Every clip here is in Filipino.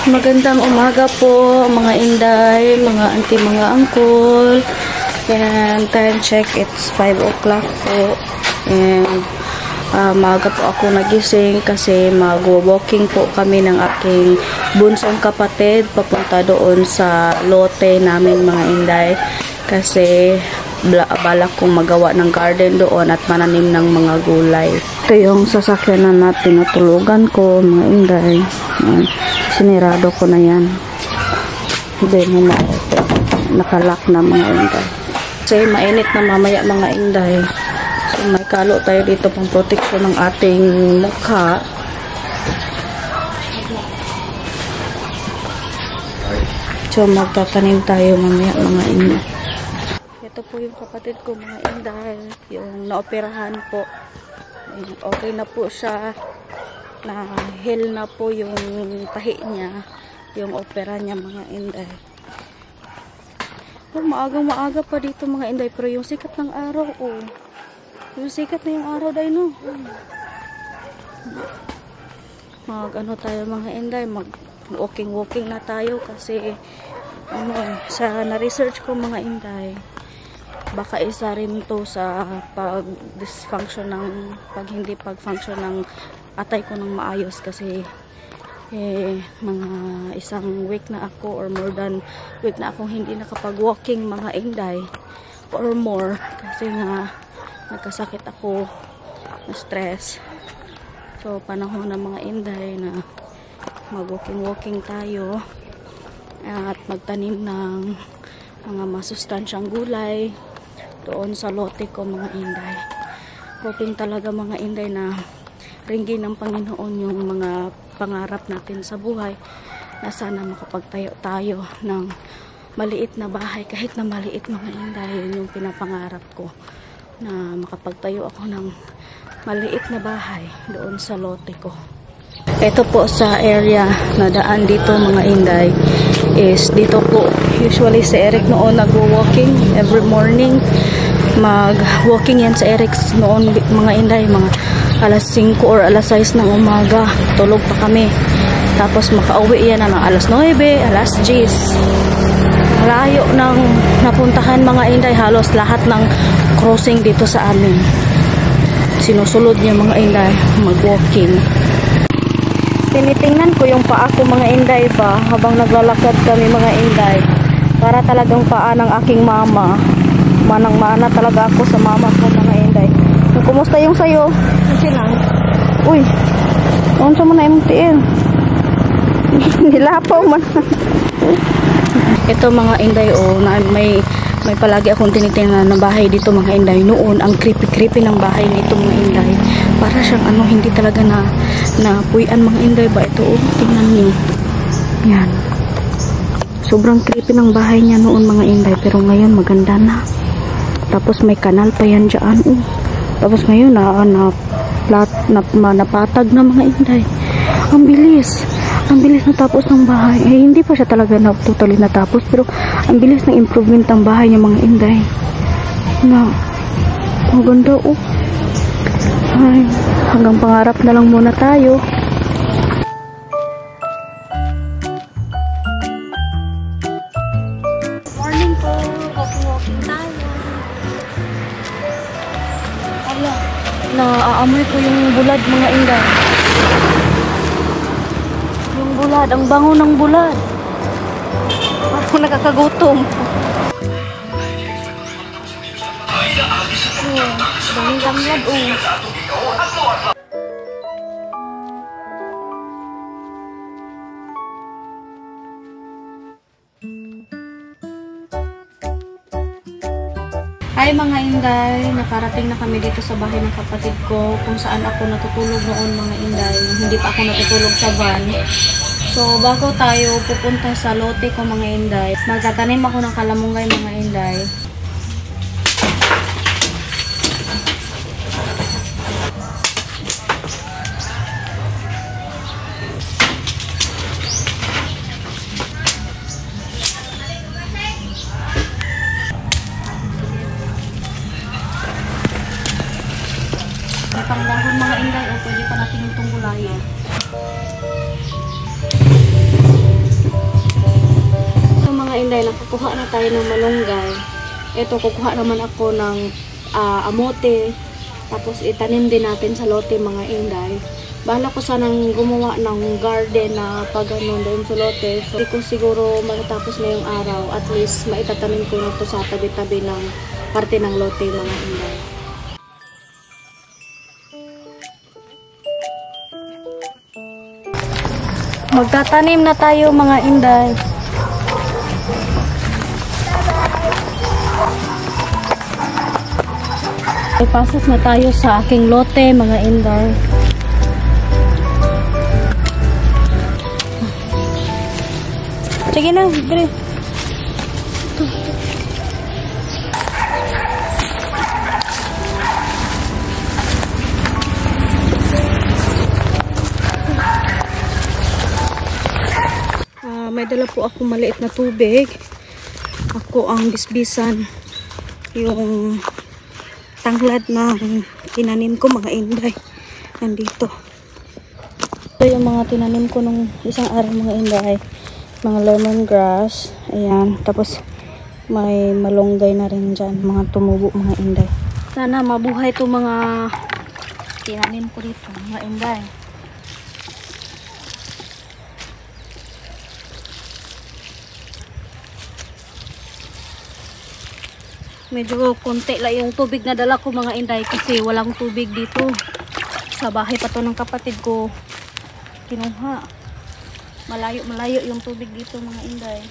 Magandang umaga po mga inday, mga auntie, mga uncle. And time check, it's 5 o'clock po. And maaga po ako nagising kasi mag-walking po kami ng aking bunsong kapatid papunta doon sa lote namin mga inday. Kasi balak kong magawa ng garden doon at mananim ng mga gulay. Ito yung sasakyan na tinutulugan ko mga inday. Sinirado ko na yan. Hindi na nakalock na mga inday. Kasi mainit na mamaya mga inday. So may kalo tayo dito pang protection ng ating mukha. So magtatanim tayo mamaya mga inday. Ito po yung kapatid ko mga inday. Yung naoperahan po. Okay na po siya. Na heal na po yung tahi niya, yung opera niya mga inday. Maaga pa dito mga inday, pero yung sikat ng araw, yung sikat na yung araw dahil no. Ano tayo mga inday, mag walking na tayo kasi sa na-research ko mga inday, baka isa rin to sa pag-dysfunction ng hindi pag-function ng atay ko ng maayos kasi mga isang week na ako or more than week na akong hindi nakapag-walking mga inday or more kasi nga nagkasakit ako na stress. So panahon na mga inday na mag-walking tayo at magtanim ng mga masustansyang gulay doon sa lote ko mga inday. Hoping talaga mga inday na ringgin ng Panginoon yung mga pangarap natin sa buhay na sana makapagtayo tayo ng maliit na bahay, kahit na maliit mga inday. Yun yung pinapangarap ko, na makapagtayo ako ng maliit na bahay doon sa lote ko. Ito po sa area na daan dito mga inday is dito po usually si Eric noon nag-walking every morning. Mag-walking yan sa Eric noon mga inday, mga alas 5 or alas 6 ng umaga. Tulog pa kami. Tapos makauwi yan ng alas 9, alas 10. Malayo ng napuntahan mga inday. Halos lahat ng crossing dito sa amin. Sinusulod niya mga inday. Mag-walking. Tinitingnan ko yung paa ko mga inday ba habang naglalakad kami mga inday. Para talagang paa ng aking mama. Manang-mana talaga ako sa mama ko mga inday. Kumusta yung sayo? Kasi lang. Uy, unsa mo na MTL? Nilapaw man. Ito mga inday na may palagi akong tinitingnan na bahay dito mga inday. Noon ang creepy ng bahay nito mga inday. Para siyang hindi talaga na puyan mga inday ba ito tingnan niyo. Yan. Sobrang creepy ng bahay niya noon mga inday, pero ngayon maganda na. Tapos may kanal pa yan dyan. Tapos ngayon napatag na mga inday. Ang bilis natapos ng bahay. Hindi pa siya talaga na totally natapos, pero ang bilis ng improvement ng bahay niya mga inday. Maganda Ay, hanggang pangarap na lang muna tayo. Morning po, walking tayo. Naaamoy ko yung bulad mga inday. Yung bulad, ang bango ng bulad. Ako nakakagutom. Daming tanglad Hi mga inday, nakarating na kami dito sa bahay ng kapatid ko kung saan ako natutulog noon mga inday. Hindi pa ako natutulog sa van. So bago tayo pupunta sa lote ko mga inday, magtatanim ako ng kalamunggay mga inday. Panglahon mga inday o pwede pa natin itong gulayan. Kukuha na tayo ng malunggay. Ito, kukuha naman ako ng amote. Tapos itanim din natin sa lote mga inday. Bahala ko sanang gumawa ng garden na pag ano doon sa lote. So, hindi ko siguro matatapos na yung araw. At least maitatanim ko na to sa tabi-tabi ng parte ng lote mga inday. Magtatanim na tayo mga inday. Ipasok na tayo sa aking lote mga inday. Sige na, dali. May dala po ako maliit na tubig. Ako ang bisbisan yung tanglad na tinanim ko mga inday. Nandito. Ito yung mga tinanim ko nung isang araw mga inday. Mga lemongrass. Ayan. Tapos may malunggay na rin dyan. Mga tumubo mga inday. Sana mabuhay itong mga tinanim ko dito mga inday. Medyo konti lang yung tubig na dala ko mga inday kasi walang tubig dito. Sa bahay pa to ng kapatid ko kinuha. Malayo yung tubig dito mga inday.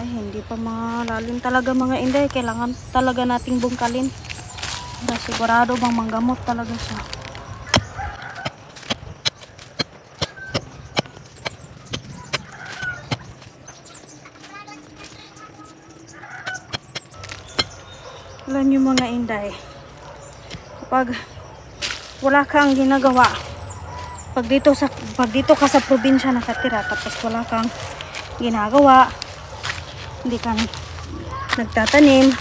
Ay, hindi pa malalim talaga mga inday. Kailangan talaga nating bungkalin. Sigurado bang manggamot talaga siya. Alam nyo mga inday, kapag wala kang ginagawa, pag dito ka sa probinsya nakatira, tapos wala kang ginagawa, hindi ka nagtatanim,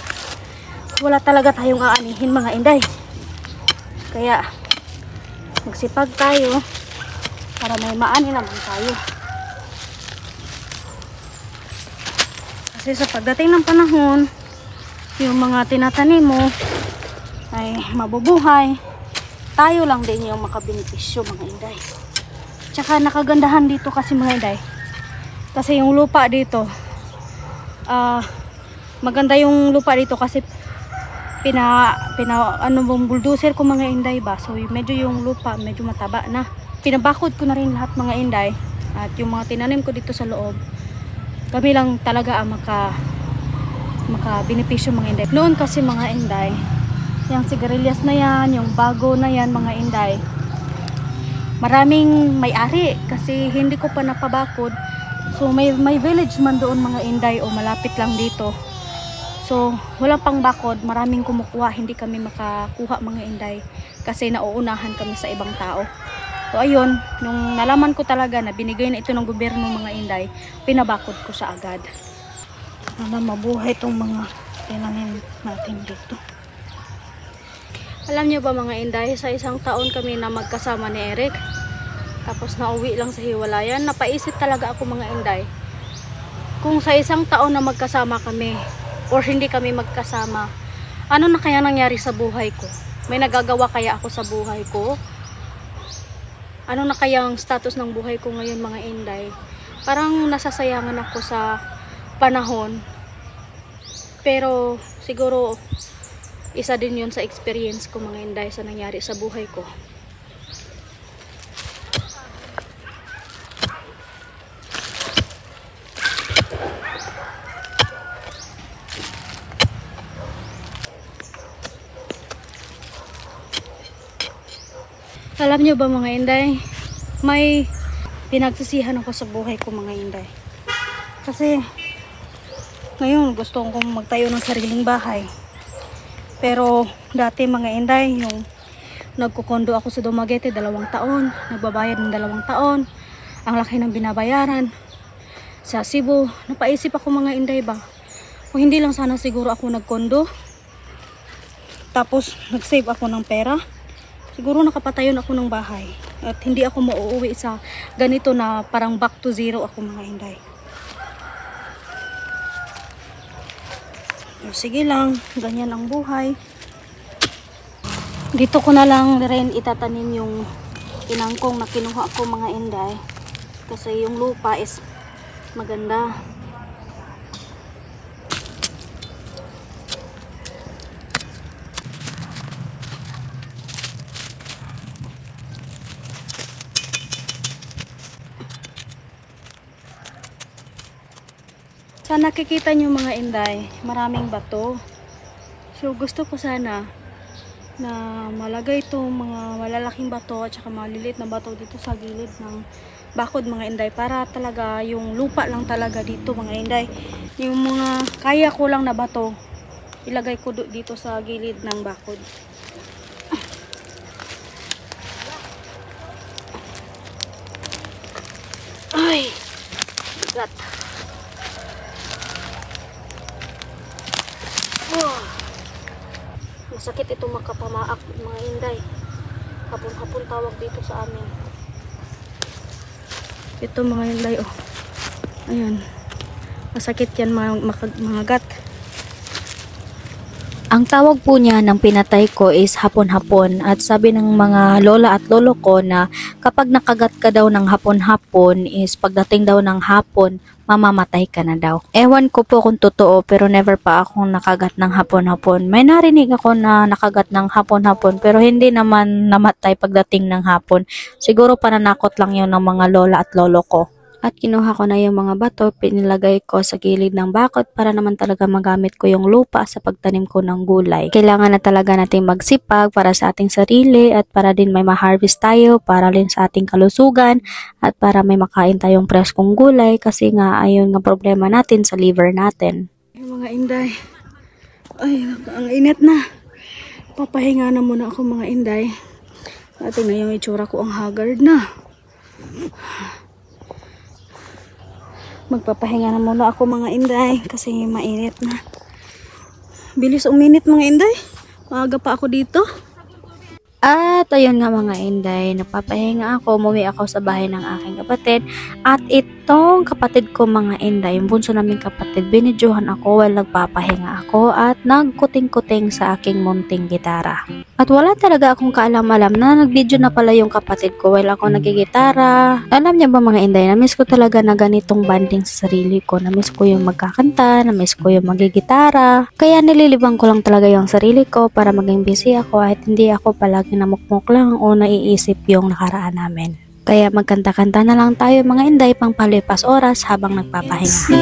wala talaga tayong aanihin mga inday. Kaya magsipag tayo para may maani naman tayo. Kasi sa pagdating ng panahon, yung mga tinatanim mo ay mabubuhay, tayo lang din yung makabenepisyo mga inday. Tsaka nakagandahan dito kasi mga inday, kasi yung lupa dito maganda yung lupa dito kasi bulldozer ko mga inday ba. So medyo yung lupa medyo mataba na. Pinabakod ko na rin lahat mga inday. At yung mga tinanim ko dito sa loob, kami lang talaga ang maka-benepisyo mga inday. Noon kasi mga inday, yung sigarilyas na yan, yung bago na yan mga inday, maraming may-ari kasi hindi ko pa napabakod. So may village man doon mga inday o malapit lang dito. So wala pang bakod, maraming kumukuha, hindi kami makakuha mga inday kasi nauunahan kami sa ibang tao. So ayun, nung nalaman ko talaga na binigay na ito ng gobyerno mga inday, pinabakod ko siya agad. Sana mabuhay itong mga tinanim natin dito. Alam niyo ba mga inday, sa isang taon kami na magkasama ni Eric, tapos nauwi lang sa hiwalayan, napaisip talaga ako mga inday, kung sa isang taon na magkasama kami or hindi kami magkasama, ano na kaya nangyari sa buhay ko? May nagagawa kaya ako sa buhay ko? Ano na kaya ang status ng buhay ko ngayon mga inday? Parang nasasayangan ako sa panahon, pero siguro isa din yun sa experience ko mga inday sa nangyari sa buhay ko. Alam nyo ba mga inday, may pinagsisihan ako sa buhay ko mga inday. Kasi ngayon gusto kong magtayo ng sariling bahay. Pero dati mga inday, yung nagkukondo ako sa Dumaguete 2 taon, nagbabayad ng 2 taon, ang laki ng binabayaran. Sa Cebu, napaisip ako mga inday ba, kung hindi lang sana siguro ako nagkondo, tapos nag-save ako ng pera, siguro nakapatayon ako ng bahay at hindi ako mauuwi sa ganito na parang back to zero ako mga inday. Sige lang, ganyan ang buhay. Dito ko na lang rin itatanim yung inangkong na kinuha ko mga inday, kasi yung lupa is maganda. Sa nakikita nyo mga inday, maraming bato. So gusto ko sana na malagay itong mga malalaking bato at saka maliliit na bato dito sa gilid ng bakod mga inday, para talaga yung lupa lang talaga dito mga inday. Yung mga kaya ko lang na bato, ilagay ko dito sa gilid ng bakod. Ay, bigat. Masakit ito makapamaak mga inday. Hapon-hapon tawag dito sa amin. Ito mga inday, oh. Ayan. Masakit yan mga gat. Ang tawag po niya ng pinatay ko is hapon-hapon, at sabi ng mga lola at lolo ko na kapag nakagat ka daw ng hapon-hapon is pagdating daw ng hapon, mamamatay ka na daw. Ewan ko po kung totoo, pero never pa akong nakagat ng hapon-hapon. May narinig ako na nakagat ng hapon-hapon pero hindi naman namatay pagdating ng hapon. Siguro pananakot lang yun ng mga lola at lolo ko. At kinuha ko na yung mga bato, pinilagay ko sa gilid ng bakod para naman talaga magamit ko yung lupa sa pagtanim ko ng gulay. Kailangan na talaga natin magsipag para sa ating sarili at para din may ma-harvest tayo, para din sa ating kalusugan at para may makain tayong preskong gulay, kasi nga ayun nga problema natin sa liver natin. Yung mga inday, ay ang init na. Papahinga na muna ako mga inday. Ating na yung itsura ko, ang haggard na. Magpapahinga na muna ako mga inday kasi mainit na. Bilis uminit mga inday. Maaga pa ako dito. At ayun nga mga inday, napapahinga ako, umuwi ako sa bahay ng aking kapatid. At itong kapatid ko mga inday, yung bunso naming kapatid, binidyohan ako while nagpapahinga ako at nagkuting-kuting sa aking munting gitara. At wala talaga akong kaalam-alam na nagbidyo na pala yung kapatid ko while ako nagigitara. Alam niya ba mga inday, na-miss ko talaga na ganitong banding sa sarili ko. Na-miss ko yung magkakanta, na-miss ko yung magigitara. Kaya nililibang ko lang talaga yung sarili ko para maging busy ako at hindi ako palagi namukmok lang o naiisip yung nakaraan namin. Kaya magkanta-kanta na lang tayo mga inday pang palipas oras habang nagpapahinga.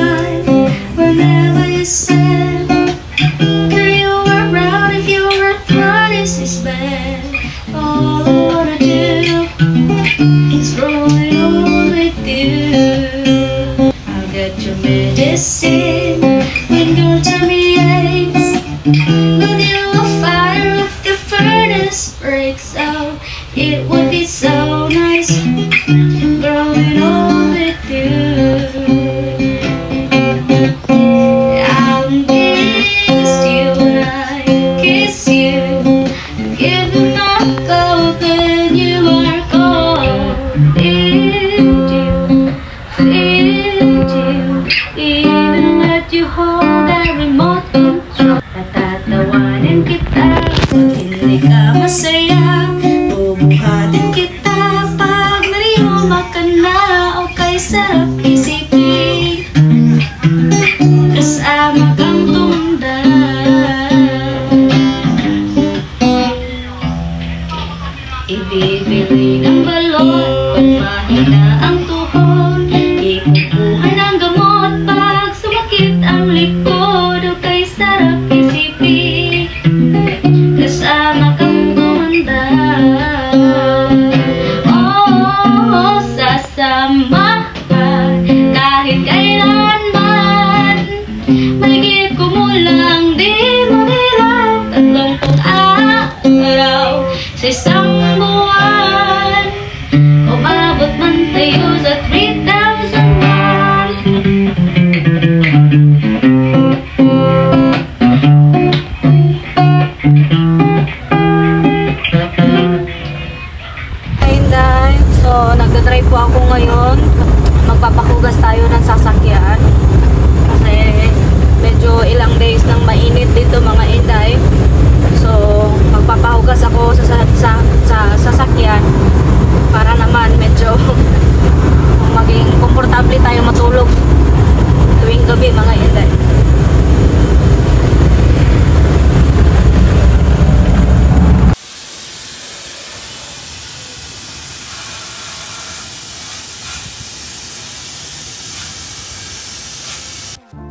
It would be so nice growing old with you. I'll kiss you and I kiss you. Give me my gold when you are gone. Need you, even let you hold that remote control. Tatatawanin kita kung hindi ka masaya. Bubuhatin kita pag nariyuma ka na. O kay sarap isipin kasama kang tumanda. Ibibili ng balot pag mahina ang tuhod. Ikukuha ng gamot pag sumakit ang likod. O kay sarap isipin kasama kang tumanda. Sasamahan kahit kailanman. Mahigit kumulang di mahirap 30 araw sa isang Magdadrive po ako ngayon. Magpapahugas tayo ng sasakyan. Kasi medyo ilang days nang mainit dito mga inday. So, magpapahugas ako sa sasakyan para naman medyo maging komportable tayo matulog tuwing gabi mga inday.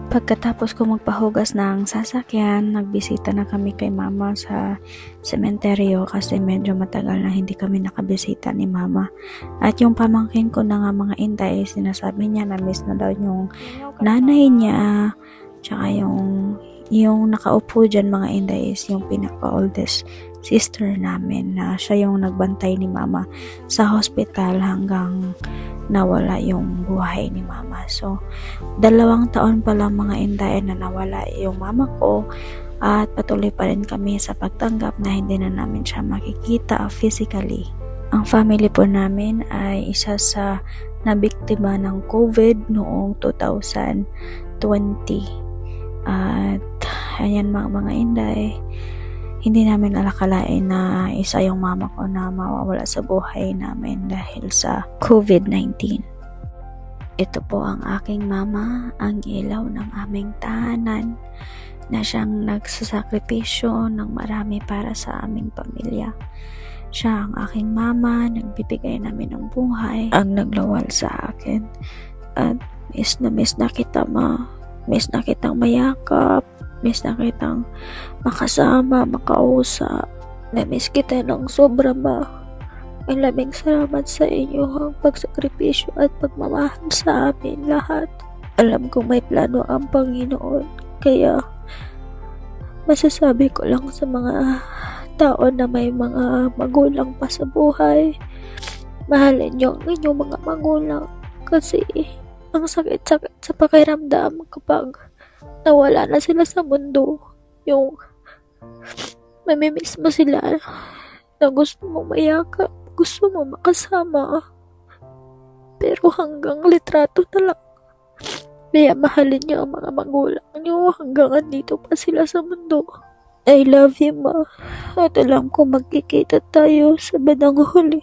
Pagkatapos ko magpahugas ng sasakyan, nagbisita na kami kay mama sa sementeryo kasi medyo matagal na hindi kami nakabisita ni mama. At yung pamangkin ko na nga mga inday, sinasabi niya na miss na daw yung nanay niya, tsaka yung nakaupo dyan mga inday is yung pinaka-oldest sister namin na siya yung nagbantay ni mama sa hospital hanggang nawala yung buhay ni mama. So, 2 taon pa lang mga inday na nawala yung mama ko at patuloy pa rin kami sa pagtanggap na hindi na namin siya makikita physically. Ang family po namin ay isa sa nabiktima ng COVID noong 2020. At ayan mga inday, hindi namin alakalain na isa yung mama ko na mawawala sa buhay namin dahil sa COVID-19. Ito po ang aking mama, ang ilaw ng aming tahanan na siyang nagsasakripisyo ng marami para sa aming pamilya. Siya ang aking mama, nagbibigay namin ng buhay, ang naglawal sa akin. At miss na kita ma, miss na kitang mayakap, miss na kitang makasama, makausap. Na-miss kita ng sobra ma. Maraming salamat sa inyo ang pagsakripisyo at pagmamahal sa amin lahat. Alam kong may plano ang Panginoon, kaya masasabi ko lang sa mga tao na may mga magulang pa sa buhay, mahalin niyo ang inyong mga magulang kasi ang sakit-sakit sa pakiramdam kapag nawala na sila sa mundo. Yung mamimiss mo sila na gusto mo mayakap, gusto mo makasama, pero hanggang litrato na lang. Kaya mahalin niyo ang mga magulang niyo hanggang andito pa sila sa mundo. I love you ma, at alam ko magkikita tayo sa bandang huli.